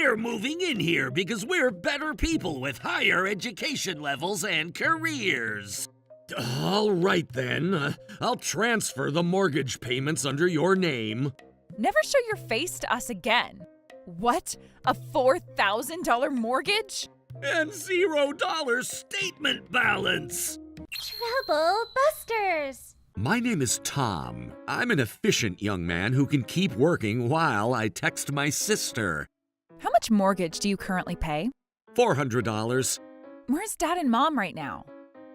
We're moving in here because we're better people with higher education levels and careers. All right then, I'll transfer the mortgage payments under your name. Never show your face to us again. What? A $4,000 mortgage? And $0 statement balance. Trouble Busters! My name is Tom. I'm an efficient young man who can keep working while I text my sister. How much mortgage do you currently pay? $400. Where's Dad and Mom right now?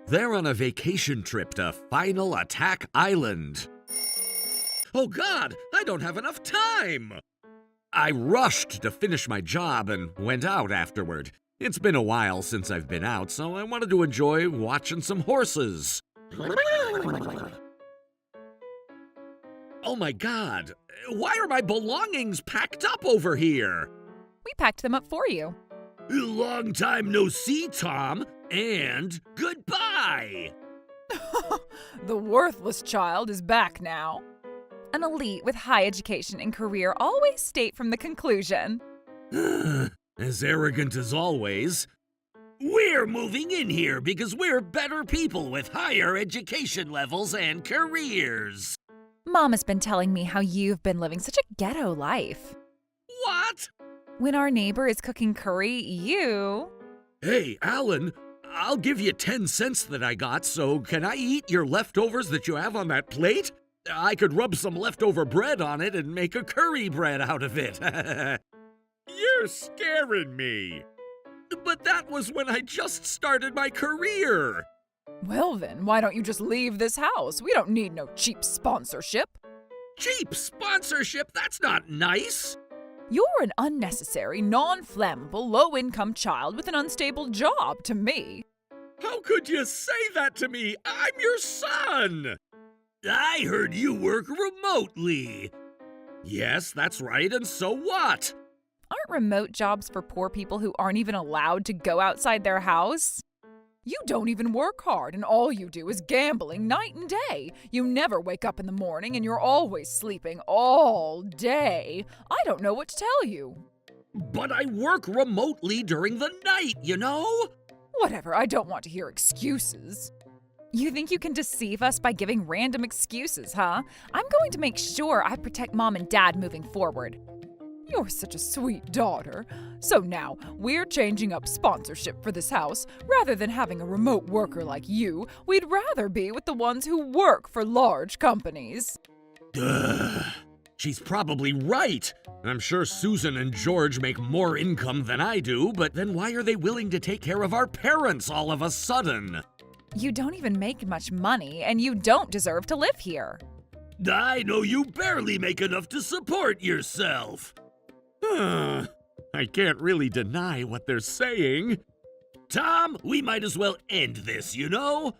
They're on a vacation trip to Final Attack Island. Oh God, I don't have enough time! I rushed to finish my job and went out afterward. It's been a while since I've been out, so I wanted to enjoy watching some horses. Oh my God, why are my belongings packed up over here? We packed them up for you. Long time no see, Tom, and goodbye! The worthless child is back now. An elite with high education and career always state from the conclusion. As arrogant as always. We're moving in here because we're better people with higher education levels and careers. Mom has been telling me how you've been living such a ghetto life. What? When our neighbor is cooking curry, you... Hey, Alan, I'll give you 10 cents that I got, so can I eat your leftovers that you have on that plate? I could rub some leftover bread on it and make a curry bread out of it. You're scaring me. But that was when I just started my career. Well then, why don't you just leave this house? We don't need no cheap sponsorship. Cheap sponsorship? That's not nice. You're an unnecessary, non-flammable, low-income child with an unstable job to me. How could you say that to me? I'm your son. I heard you work remotely. Yes, that's right, and so what? Aren't remote jobs for poor people who aren't even allowed to go outside their house? You don't even work hard, and all you do is gambling night and day. You never wake up in the morning, and you're always sleeping all day. I don't know what to tell you. But I work remotely during the night, you know? Whatever, I don't want to hear excuses. You think you can deceive us by giving random excuses, huh? I'm going to make sure I protect Mom and Dad moving forward. You're such a sweet daughter. So now, we're changing up sponsorship for this house. Rather than having a remote worker like you, we'd rather be with the ones who work for large companies. She's probably right. I'm sure Susan and George make more income than I do, but then why are they willing to take care of our parents all of a sudden? You don't even make much money, and you don't deserve to live here. I know you barely make enough to support yourself. I can't really deny what they're saying. Tom, we might as well end this, you know?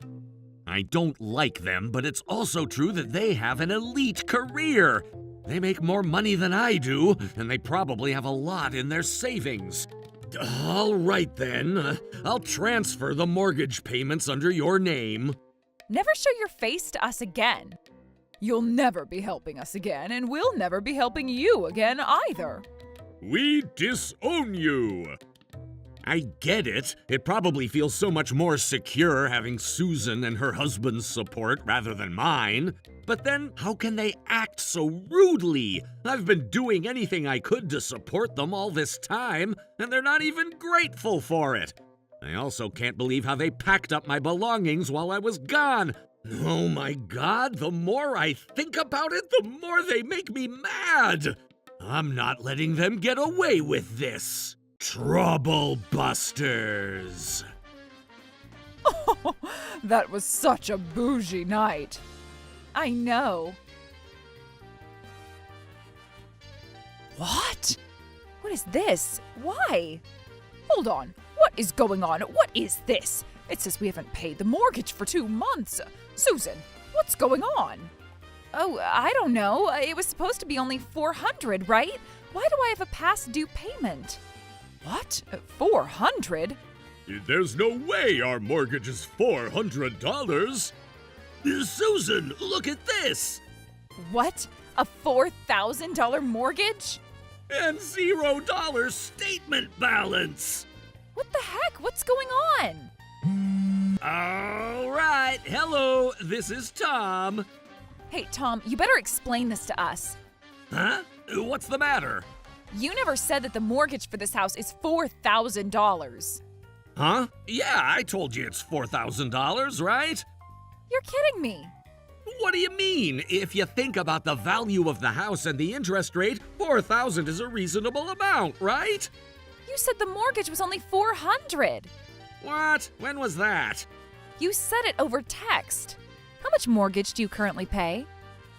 I don't like them, but it's also true that they have an elite career. They make more money than I do, and they probably have a lot in their savings. All right then, I'll transfer the mortgage payments under your name. Never show your face to us again. You'll never be helping us again, and we'll never be helping you again either. We disown you. I get it. It probably feels so much more secure having Susan and her husband's support rather than mine. But then, how can they act so rudely? I've been doing anything I could to support them all this time, and they're not even grateful for it. I also can't believe how they packed up my belongings while I was gone. Oh my God, the more I think about it, the more they make me mad. I'm not letting them get away with this. Trouble Busters. Oh, that was such a bougie night. I know. What? What is this? Why? Hold on. What is going on? What is this? It says we haven't paid the mortgage for 2 months. Susan, what's going on? Oh, I don't know. It was supposed to be only $400, right? Why do I have a past due payment? What? $400? There's no way our mortgage is $400. Susan, look at this. What? A $4,000 mortgage? and $0 statement balance. What the heck? What's going on? All right, hello, this is Tom. Hey, Tom, you better explain this to us. Huh? What's the matter? You never said that the mortgage for this house is $4,000. Huh? Yeah, I told you it's $4,000, right? You're kidding me. What do you mean? If you think about the value of the house and the interest rate, $4,000 is a reasonable amount, right? You said the mortgage was only $400. What? When was that? You said it over text. How much mortgage do you currently pay?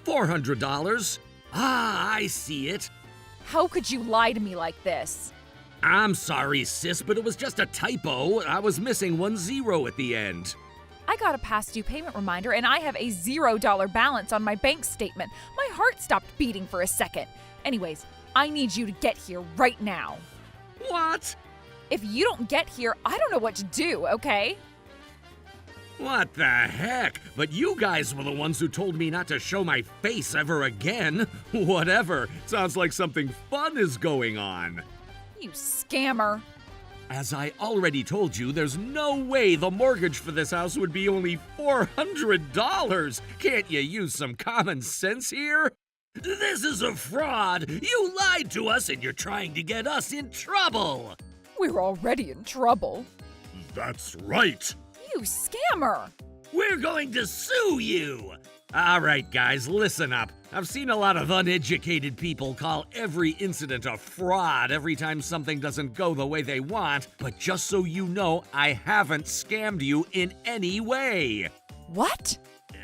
$400. Ah, I see it. How could you lie to me like this? I'm sorry, sis, but it was just a typo. I was missing one zero at the end. I got a past due payment reminder and I have a $0 balance on my bank statement. My heart stopped beating for a second. Anyways, I need you to get here right now. What? If you don't get here, I don't know what to do, okay? What the heck? But you guys were the ones who told me not to show my face ever again. Whatever. Sounds like something fun is going on. You scammer. As I already told you, there's no way the mortgage for this house would be only $400. Can't you use some common sense here? This is a fraud. You lied to us and you're trying to get us in trouble. We're already in trouble. That's right. You scammer. We're going to sue you! All right, guys, listen up. I've seen a lot of uneducated people call every incident a fraud every time something doesn't go the way they want, but just so you know, I haven't scammed you in any way. What?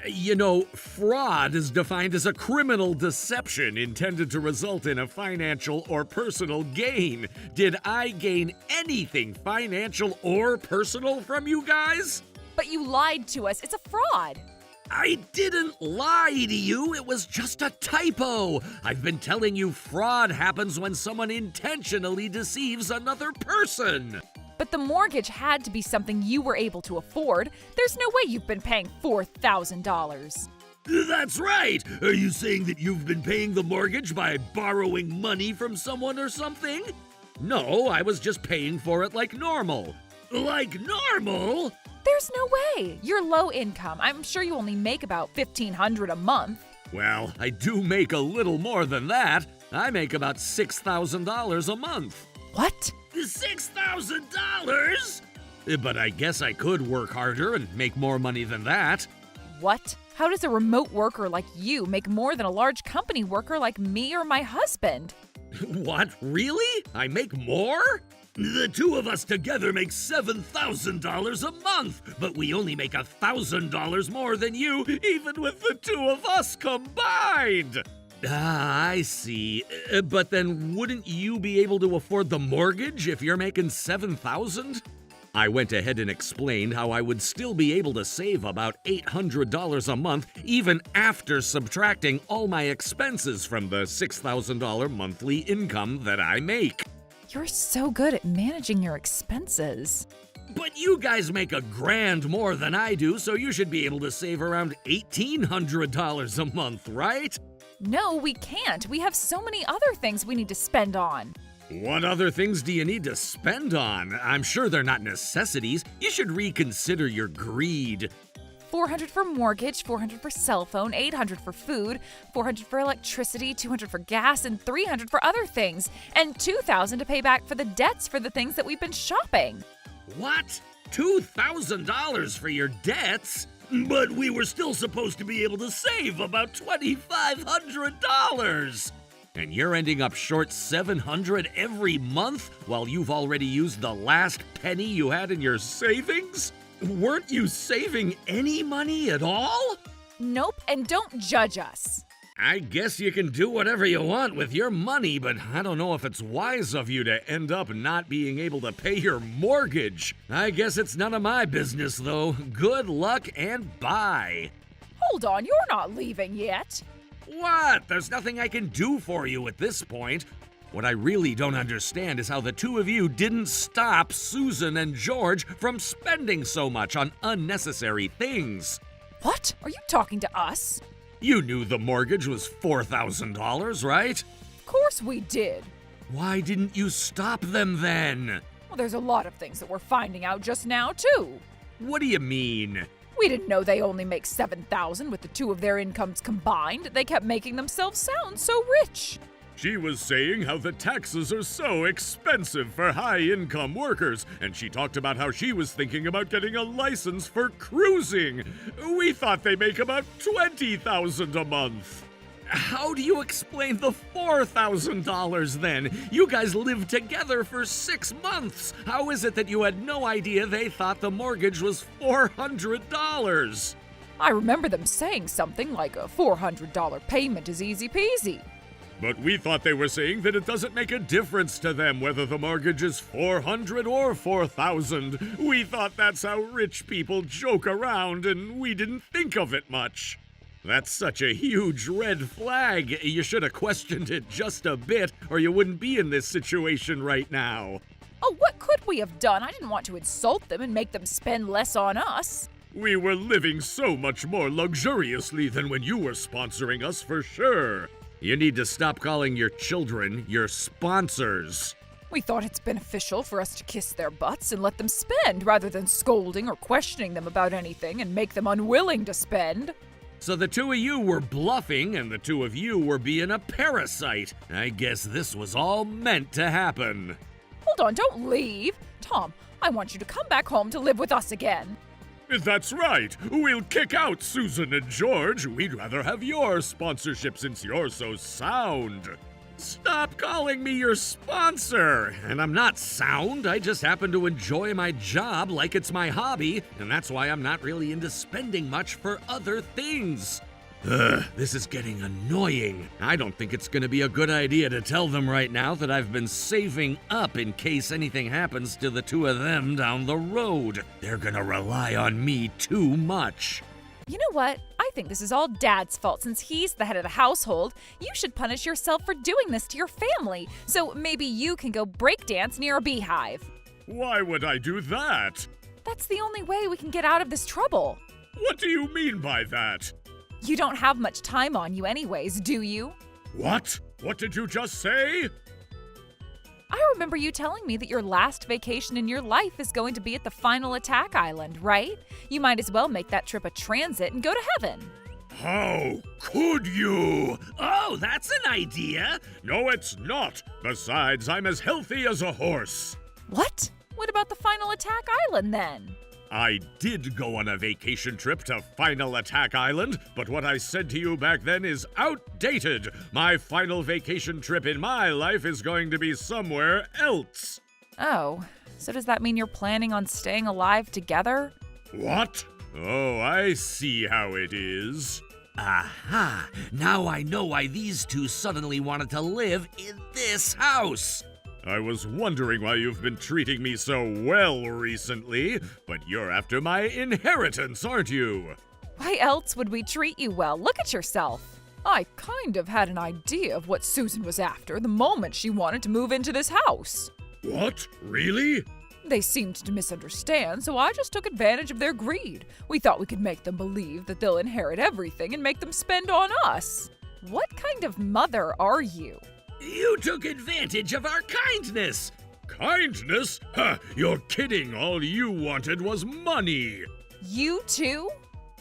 You know, fraud is defined as a criminal deception intended to result in a financial or personal gain. Did I gain anything financial or personal from you guys? But you lied to us. It's a fraud. I didn't lie to you. It was just a typo. I've been telling you fraud happens when someone intentionally deceives another person. But the mortgage had to be something you were able to afford. There's no way you've been paying $4,000. That's right! Are you saying that you've been paying the mortgage by borrowing money from someone or something? No, I was just paying for it like normal. Like normal? There's no way. You're low income. I'm sure you only make about $1,500 a month. Well, I do make a little more than that. I make about $6,000 a month. What? $6,000? But I guess I could work harder and make more money than that. What? How does a remote worker like you make more than a large company worker like me or my husband? What? Really? I make more? The two of us together make $7,000 a month, but we only make $1,000 more than you, even with the two of us combined. Ah, I see. But then wouldn't you be able to afford the mortgage if you're making $7,000? I went ahead and explained how I would still be able to save about $800 a month even after subtracting all my expenses from the $6,000 monthly income that I make. You're so good at managing your expenses. But you guys make $1,000 more than I do, so you should be able to save around $1,800 a month, right? No, we can't. We have so many other things we need to spend on. What other things do you need to spend on? I'm sure they're not necessities. You should reconsider your greed. $400 for mortgage, $400 for cell phone, $800 for food, $400 for electricity, $200 for gas, and $300 for other things, and $2,000 to pay back for the debts for the things that we've been shopping. What? $2,000 for your debts? But we were still supposed to be able to save about $2,500. And you're ending up short $700 every month while you've already used the last penny you had in your savings? Weren't you saving any money at all? Nope, and don't judge us. I guess you can do whatever you want with your money, but I don't know if it's wise of you to end up not being able to pay your mortgage. I guess it's none of my business, though. Good luck and bye. Hold on, you're not leaving yet. What? There's nothing I can do for you at this point. What I really don't understand is how the two of you didn't stop Susan and George from spending so much on unnecessary things. What? Are you talking to us? You knew the mortgage was $4,000, right? Of course we did. Why didn't you stop them then? Well, there's a lot of things that we're finding out just now, too. What do you mean? We didn't know they only make $7,000 with the two of their incomes combined. They kept making themselves sound so rich. She was saying how the taxes are so expensive for high-income workers, and she talked about how she was thinking about getting a license for cruising. We thought they make about $20,000 a month. How do you explain the $4,000 then? You guys lived together for 6 months. How is it that you had no idea they thought the mortgage was $400? I remember them saying something like a $400 payment is easy peasy. But we thought they were saying that it doesn't make a difference to them whether the mortgage is $400 or $4,000. We thought that's how rich people joke around, and we didn't think of it much. That's such a huge red flag. You should have questioned it just a bit, or you wouldn't be in this situation right now. Oh, what could we have done? I didn't want to insult them and make them spend less on us. We were living so much more luxuriously than when you were sponsoring us, for sure. You need to stop calling your children your sponsors. We thought it's beneficial for us to kiss their butts and let them spend rather than scolding or questioning them about anything and make them unwilling to spend. So the two of you were bluffing and the two of you were being a parasite. I guess this was all meant to happen. Hold on, don't leave. Tom, I want you to come back home to live with us again. That's right. We'll kick out Susan and George. We'd rather have your sponsorship since you're so sound. Stop calling me your sponsor. And I'm not sound. I just happen to enjoy my job like it's my hobby, and that's why I'm not really into spending much for other things. This is getting annoying. I don't think it's gonna be a good idea to tell them right now that I've been saving up in case anything happens to the two of them down the road. They're gonna rely on me too much. You know what? I think this is all Dad's fault since he's the head of the household. You should punish yourself for doing this to your family. So maybe you can go breakdance near a beehive. Why would I do that? That's the only way we can get out of this trouble. What do you mean by that? You don't have much time on you anyways, do you? What? What did you just say? I remember you telling me that your last vacation in your life is going to be at the Final Attack Island, right? You might as well make that trip a transit and go to heaven. How could you? Oh, that's an idea. No, it's not. Besides, I'm as healthy as a horse. What? What about the Final Attack Island then? I did go on a vacation trip to Final Attack Island, but what I said to you back then is outdated. My final vacation trip in my life is going to be somewhere else. Oh, so does that mean you're planning on staying alive together? What? Oh, I see how it is. Aha! Now I know why these two suddenly wanted to live in this house. I was wondering why you've been treating me so well recently, but you're after my inheritance, aren't you? Why else would we treat you well? Look at yourself. I kind of had an idea of what Susan was after the moment she wanted to move into this house. What? Really? They seemed to misunderstand, so I just took advantage of their greed. We thought we could make them believe that they'll inherit everything and make them spend on us. What kind of mother are you? You took advantage of our kindness. Kindness? Ha! You're kidding. All you wanted was money. You too?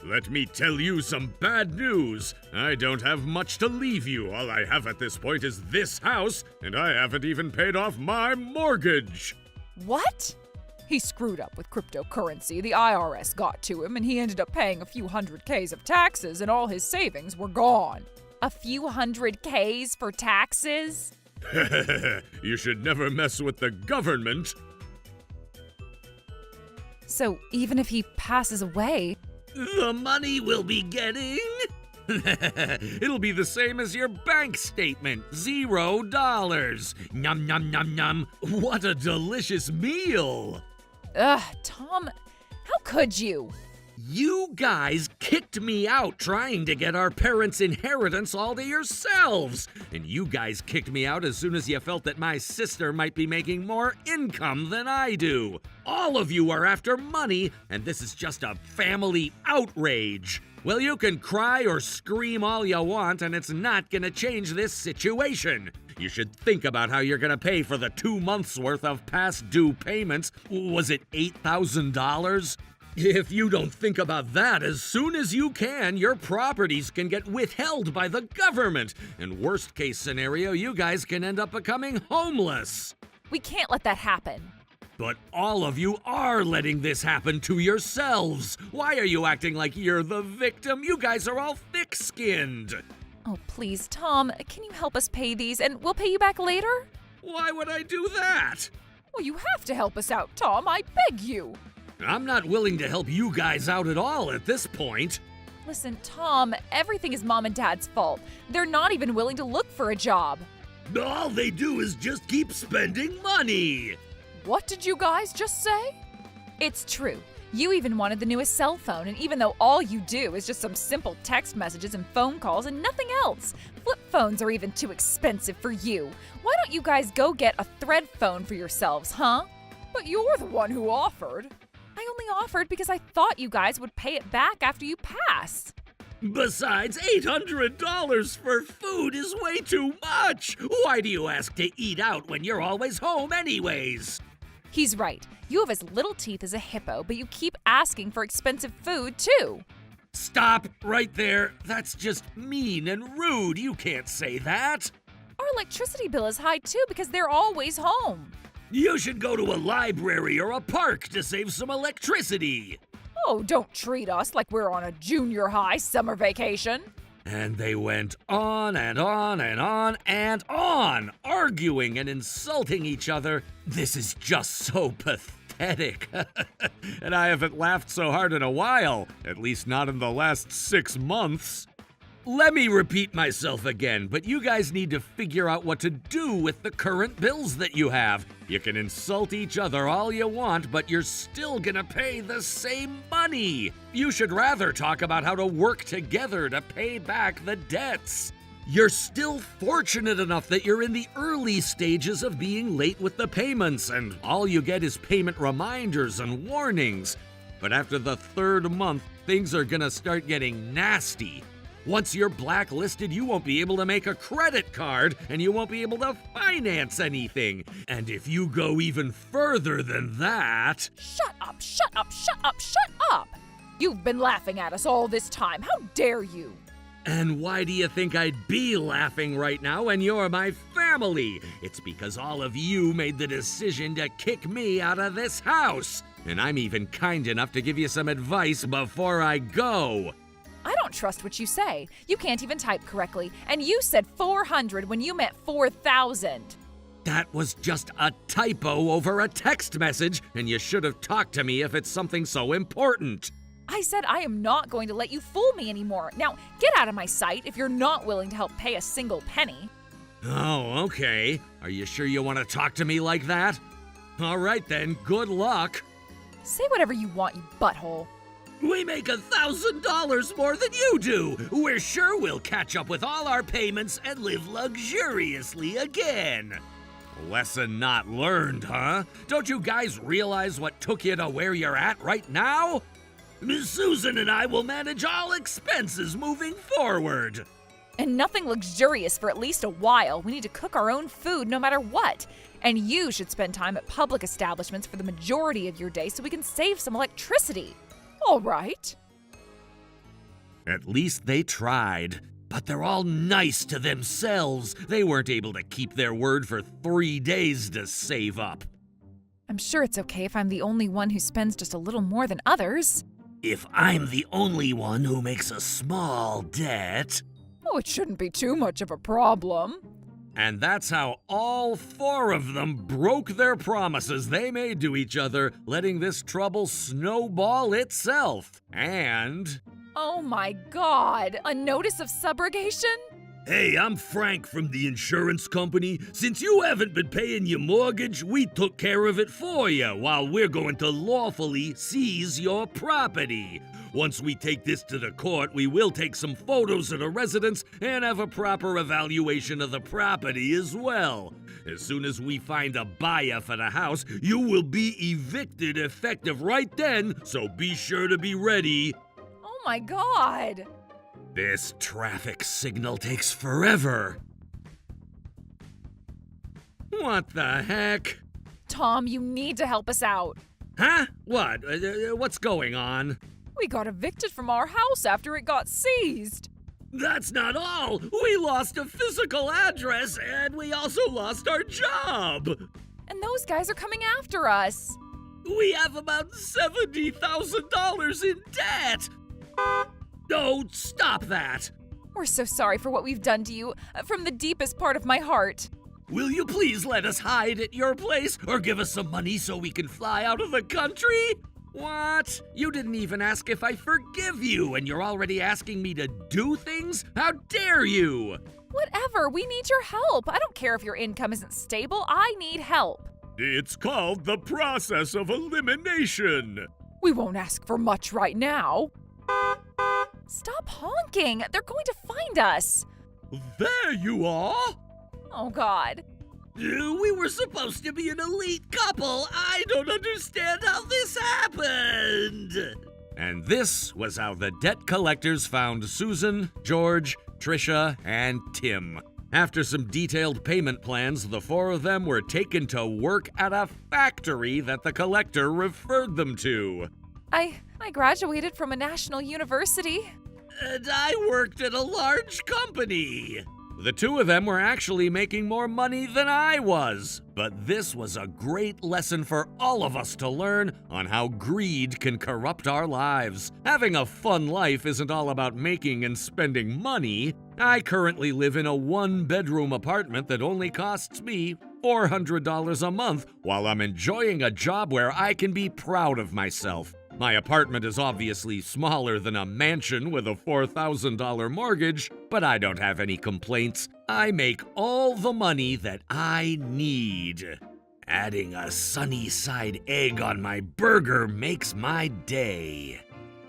Let me tell you some bad news. I don't have much to leave you. All I have at this point is this house, and I haven't even paid off my mortgage. What? He screwed up with cryptocurrency. The IRS got to him, and he ended up paying a few hundred Ks of taxes, and all his savings were gone. A few hundred Ks for taxes? You should never mess with the government. So even if he passes away, the money we'll be getting? It'll be the same as your bank statement. $0. Num num num num. What a delicious meal. Tom, how could you? You guys kicked me out trying to get our parents' inheritance all to yourselves. And you guys kicked me out as soon as you felt that my sister might be making more income than I do. All of you are after money, and this is just a family outrage. Well, you can cry or scream all you want, and it's not gonna change this situation. You should think about how you're gonna pay for the 2 months worth of past due payments. Was it $8,000? If you don't think about that as soon as you can, your properties can get withheld by the government. And worst case scenario, you guys can end up becoming homeless. We can't let that happen. But all of you are letting this happen to yourselves. Why are you acting like you're the victim? You guys are all thick-skinned. Oh, please, Tom, can you help us pay these and we'll pay you back later? Why would I do that? Well, you have to help us out, Tom. I beg you. I'm not willing to help you guys out at all at this point. Listen, Tom, everything is Mom and Dad's fault. They're not even willing to look for a job. All they do is just keep spending money. What did you guys just say? It's true. You even wanted the newest cell phone, and even though all you do is just some simple text messages and phone calls and nothing else, flip phones are even too expensive for you. Why don't you guys go get a thread phone for yourselves, huh? But you're the one who offered. I only offered because I thought you guys would pay it back after you pass. Besides, $800 for food is way too much. Why do you ask to eat out when you're always home anyways? He's right. You have as little teeth as a hippo, but you keep asking for expensive food, too. Stop right there. That's just mean and rude. You can't say that. Our electricity bill is high, too, because they're always home. You should go to a library or a park to save some electricity. Oh, don't treat us like we're on a junior high summer vacation. And they went on and on and on and on, arguing and insulting each other. This is just so pathetic. And I haven't laughed so hard in a while, at least not in the last 6 months. Let me repeat myself again, but you guys need to figure out what to do with the current bills that you have. You can insult each other all you want, but you're still gonna pay the same money. You should rather talk about how to work together to pay back the debts. You're still fortunate enough that you're in the early stages of being late with the payments, and all you get is payment reminders and warnings. But after the 3rd month, things are gonna start getting nasty. Once you're blacklisted, you won't be able to make a credit card, and you won't be able to finance anything. And if you go even further than that... Shut up, shut up, shut up, shut up! You've been laughing at us all this time. How dare you? And why do you think I'd be laughing right now when you're my family? It's because all of you made the decision to kick me out of this house. And I'm even kind enough to give you some advice before I go. I don't trust what you say. You can't even type correctly, and you said 400 when you meant 4,000. That was just a typo over a text message, and you should have talked to me if it's something so important. I said I am not going to let you fool me anymore. Now, get out of my sight if you're not willing to help pay a single penny. Oh, okay. Are you sure you want to talk to me like that? All right then, good luck. Say whatever you want, you butthole. We make $1,000 more than you do. We're sure we'll catch up with all our payments and live luxuriously again. Lesson not learned, huh? Don't you guys realize what took you to where you're at right now? Miss Susan and I will manage all expenses moving forward. And nothing luxurious for at least a while. We need to cook our own food no matter what. And you should spend time at public establishments for the majority of your day so we can save some electricity. All right. At least they tried. But they're all nice to themselves. They weren't able to keep their word for 3 days to save up. I'm sure it's okay if I'm the only one who spends just a little more than others. If I'm the only one who makes a small debt... Oh, it shouldn't be too much of a problem. And that's how all 4 of them broke their promises they made to each other, letting this trouble snowball itself. And... Oh my God! A notice of subrogation? Hey, I'm Frank from the insurance company. Since you haven't been paying your mortgage, we took care of it for you while we're going to lawfully seize your property. Once we take this to the court, we will take some photos of the residence and have a proper evaluation of the property as well. As soon as we find a buyer for the house, you will be evicted effective right then, so be sure to be ready. Oh my God! This traffic signal takes forever. What the heck? Tom, you need to help us out. Huh? What? What's going on? We got evicted from our house after it got seized. That's not all! We lost a physical address, and we also lost our job! And those guys are coming after us. We have about $70,000 in debt! No, stop that! We're so sorry for what we've done to you, from the deepest part of my heart. Will you please let us hide at your place, or give us some money so we can fly out of the country? What? You didn't even ask if I forgive you, and you're already asking me to do things? How dare you? Whatever, we need your help. I don't care if your income isn't stable, I need help. It's called the process of elimination. We won't ask for much right now. Stop honking, they're going to find us. There you are. Oh God. We were supposed to be an elite couple. I don't understand how this happened. And this was how the debt collectors found Susan, George, Trisha, and Tim. After some detailed payment plans, the four of them were taken to work at a factory that the collector referred them to. I graduated from a national university. And I worked at a large company. The two of them were actually making more money than I was. But this was a great lesson for all of us to learn on how greed can corrupt our lives. Having a fun life isn't all about making and spending money. I currently live in a one-bedroom apartment that only costs me $400 a month while I'm enjoying a job where I can be proud of myself. My apartment is obviously smaller than a mansion with a $4,000 mortgage, but I don't have any complaints. I make all the money that I need. Adding a sunny side egg on my burger makes my day.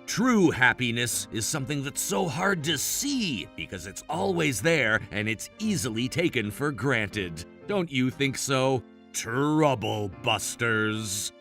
True happiness is something that's so hard to see because it's always there and it's easily taken for granted. Don't you think so? Trouble Busters.